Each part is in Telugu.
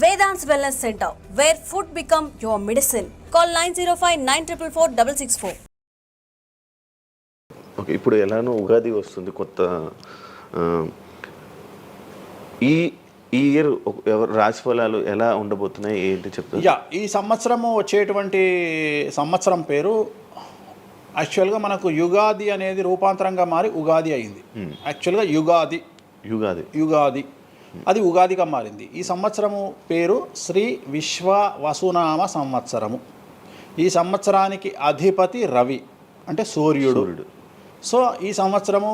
Vedant's Wellness Center, where food become your medicine. Call 905-944-664. Okay, ఇప్పుడు ఎలానో ఉగాది వస్తుంది కొత్త. ఈ ఇయర్ రాశి ఫలాలు ఎలా ఉండబోతున్నాయి ఏంటి చెప్తారు? ఈ సంవత్సరము వచ్చేటువంటి సంవత్సరం పేరు యాక్చువల్గా మనకు యుగాది అనేది రూపాంతరంగా మారి ఉగాది అయింది. యాక్చువల్గా యుగాది అది ఉగాదిగా మారింది. ఈ సంవత్సరము పేరు శ్రీ విశ్వ వసునామ సంవత్సరము. ఈ సంవత్సరానికి అధిపతి రవి అంటే సూర్యుడు. సో ఈ సంవత్సరము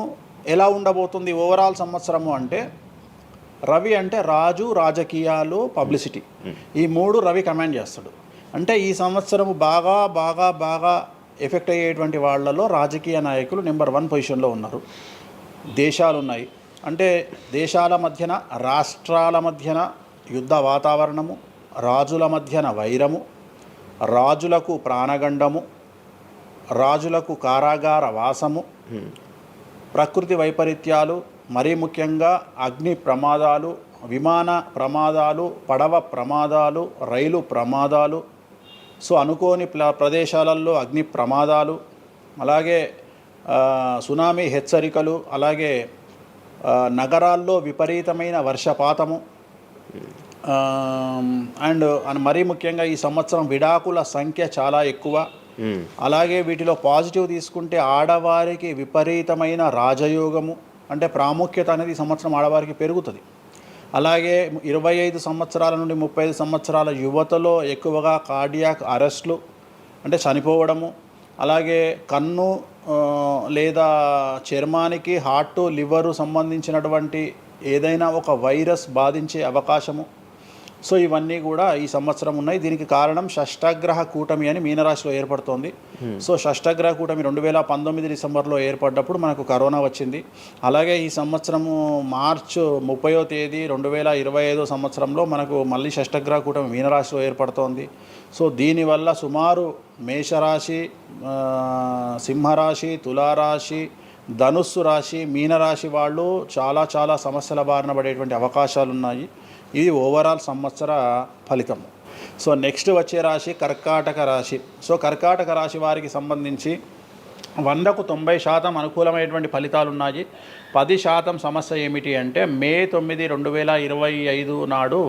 ఎలా ఉండబోతుంది ఓవరాల్ సంవత్సరము అంటే, రవి అంటే రాజు, రాజకీయాలు, పబ్లిసిటీ, ఈ మూడు రవి కమాండ్ చేస్తాడు. అంటే ఈ సంవత్సరము బాగా బాగా బాగా ఎఫెక్ట్ అయ్యేటువంటి వాళ్ళలో రాజకీయ నాయకులు నెంబర్ 1 పొజిషన్లో ఉన్నారు. దేశాలు ఉన్నాయి అంటే దేశాల మధ్యన, రాష్ట్రాల మధ్యన యుద్ధ వాతావరణము, రాజుల మధ్యన వైరము, రాజులకు ప్రాణగండము, రాజులకు కారాగార వాసము, ప్రకృతి వైపరీత్యాలు, మరీ ముఖ్యంగా అగ్ని ప్రమాదాలు, విమాన ప్రమాదాలు, పడవ ప్రమాదాలు, రైలు ప్రమాదాలు, సో అనుకోని ప్రదేశాలలో అగ్ని ప్రమాదాలు, అలాగే సునామీ హెచ్చరికలు, అలాగే నగరాల్లో విపరీతమైన వర్షపాతము, అండ్ మరీ ముఖ్యంగా ఈ సంవత్సరం విడాకుల సంఖ్య చాలా ఎక్కువ. అలాగే వీటిలో పాజిటివ్ తీసుకుంటే ఆడవారికి విపరీతమైన రాజయోగము అంటే ప్రాముఖ్యత అనేది ఈ సంవత్సరం ఆడవారికి పెరుగుతుంది. అలాగే 25 సంవత్సరాల నుండి 35 సంవత్సరాల యువతలో ఎక్కువగా కార్డియాక్ అరెస్ట్లు అంటే చనిపోవడము, అలాగే కన్ను లేదా చర్మానికి హార్ట్, లివరు సంబంధించినటువంటి ఏదైనా ఒక వైరస్ బాధించే అవకాశము. సో ఇవన్నీ కూడా ఈ సంవత్సరం ఉన్నాయి. దీనికి కారణం షష్టగ్రహ కూటమి అని మీనరాశిలో ఏర్పడుతోంది. సో షష్టగ్రహ కూటమి 2019 డిసెంబర్లో ఏర్పడ్డప్పుడు మనకు కరోనా వచ్చింది. అలాగే ఈ సంవత్సరము మార్చ్ 30వ తేదీ 2025 సంవత్సరంలో మనకు మళ్ళీ షష్టగ్రహ కూటమి మీనరాశిలో ఏర్పడుతోంది. సో దీనివల్ల సుమారు మేషరాశి, సింహరాశి, తులారాశి, ధనుస్సు రాశి, మీనరాశి వాళ్ళు చాలా చాలా సమస్యల బారిన పడేటువంటి అవకాశాలు ఉన్నాయి. ఇది ఓవరాల్ సంవత్సర ఫలితము. సో నెక్స్ట్ వచ్చే రాశి కర్కాటక రాశి. సో కర్కాటక రాశి వారికి సంబంధించి 100కు 90% అనుకూలమైనటువంటి ఫలితాలు ఉన్నాయి. 10% సమస్య ఏమిటి అంటే, మే 9, 2025 నాడు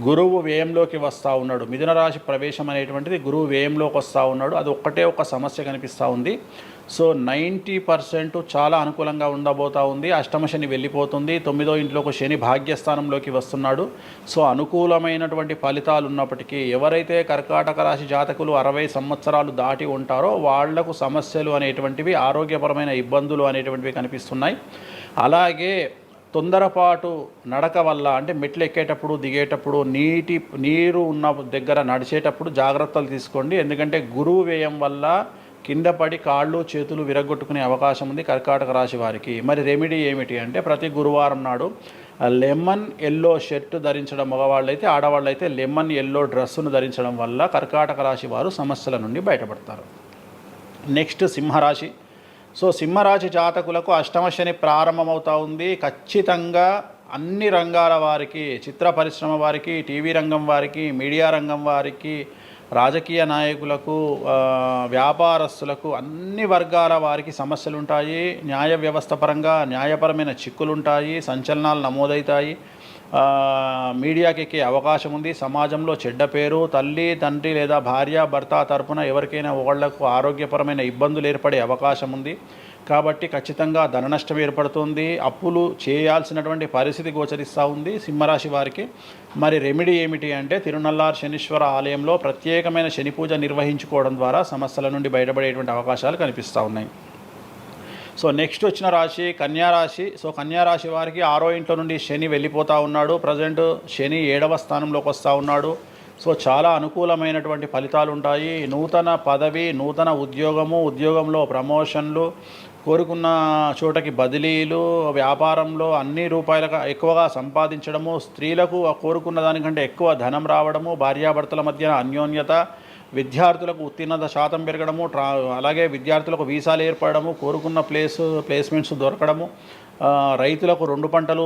గురువు వ్యయంలోకి వస్తూ ఉన్నాడు. మిథున రాశి ప్రవేశం అనేటువంటిది గురువు వ్యయంలోకి వస్తూ ఉన్నాడు. అది ఒక్కటే ఒక సమస్య కనిపిస్తూ ఉంది. సో 90% చాలా అనుకూలంగా ఉండబోతూ ఉంది. అష్టమ శని వెళ్ళిపోతుంది. 9వ ఇంట్లోకి శని భాగ్యస్థానంలోకి వస్తున్నాడు. సో అనుకూలమైనటువంటి ఫలితాలు ఉన్నప్పటికీ ఎవరైతే కర్కాటక రాశి జాతకులు 60 సంవత్సరాలు దాటి ఉంటారో వాళ్లకు సమస్యలు అనేటువంటివి, ఆరోగ్యపరమైన ఇబ్బందులు అనేటువంటివి కనిపిస్తున్నాయి. అలాగే తొందరపాటు నడక వల్ల అంటే మెట్లు ఎక్కేటప్పుడు, దిగేటప్పుడు, నీరు ఉన్న దగ్గర నడిచేటప్పుడు జాగ్రత్తలు తీసుకోండి. ఎందుకంటే గురువు వ్యయం వల్ల కింద పడి కాళ్ళు చేతులు విరగొట్టుకునే అవకాశం ఉంది కర్కాటక రాశి వారికి. మరి రెమెడీ ఏమిటి అంటే, ప్రతి గురువారం నాడు లెమన్ ఎల్లో షర్ట్ ధరించడం మగవాళ్ళైతే, ఆడవాళ్ళైతే లెమన్ ఎల్లో డ్రెస్సును ధరించడం వల్ల కర్కాటక రాశి వారు సమస్యల నుండి బయటపడతారు. నెక్స్ట్ సింహరాశి. సో సింహరాశి జాతకులకు అష్టమ శని ప్రారంభమవుతూ ఉంది. ఖచ్చితంగా అన్ని రంగాల వారికి, చిత్ర పరిశ్రమ వారికి, టీవీ రంగం వారికి, మీడియా రంగం వారికి, రాజకీయ నాయకులకు, వ్యాపారస్తులకు, అన్ని వర్గాల వారికి సమస్యలు ఉంటాయి. న్యాయ వ్యవస్థ పరంగా న్యాయపరమైన చిక్కులుంటాయి, సంచలనాలు నమోదవుతాయి, మీడియాకి ఎక్కే అవకాశం ఉంది. సమాజంలో చెడ్డ పేరు, తల్లి తండ్రి లేదా భార్య భర్త తరపున ఎవరికైనా ఒకళ్లకు ఆరోగ్యపరమైన ఇబ్బందులు ఏర్పడే అవకాశం ఉంది. కాబట్టి ఖచ్చితంగా ధన నష్టం ఏర్పడుతుంది. అప్పులు చేయాల్సినటువంటి పరిస్థితి గోచరిస్తూ ఉంది సింహరాశి వారికి. మరి రెమెడీ ఏమిటి అంటే, తిరునల్లార్ శనీశ్వర ఆలయంలో ప్రత్యేకమైన శని పూజ నిర్వహించుకోవడం ద్వారా సమస్యల నుండి బయటపడేటువంటి అవకాశాలు కనిపిస్తూ ఉన్నాయి. సో నెక్స్ట్ వచ్చిన రాశి కన్యారాశి. సో కన్యారాశి వారికి 6వ ఇంట్లో నుండి శని వెళ్ళిపోతూ ఉన్నాడు. ప్రజెంట్ శని 7వ స్థానంలోకి వస్తూ ఉన్నాడు. సో చాలా అనుకూలమైనటువంటి ఫలితాలు ఉంటాయి. నూతన పదవి, నూతన ఉద్యోగము, ఉద్యోగంలో ప్రమోషన్లు, కోరుకున్న చోటకి బదిలీలు, వ్యాపారంలో అన్ని రూపాయలకు ఎక్కువగా సంపాదించడము, స్త్రీలకు కోరుకున్న దానికంటే ఎక్కువ ధనం రావడము, భార్యాభర్తల మధ్య అన్యోన్యత, విద్యార్థులకు ఉత్తీర్ణత శాతం పెరగడము, అలాగే విద్యార్థులకు వీసాలు ఏర్పడము, కోరుకున్న ప్లేస్మెంట్స్ దొరకడము, రైతులకు 2 పంటలు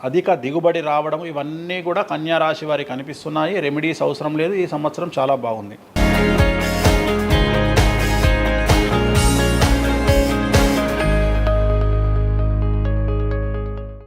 అధిక దిగుబడి రావడం, ఇవన్నీ కూడా కన్యా రాశి వారికి కనిపిస్తున్నాయి. రెమెడీస్ అవసరం లేదు, ఈ సంవత్సరం చాలా బాగుంది.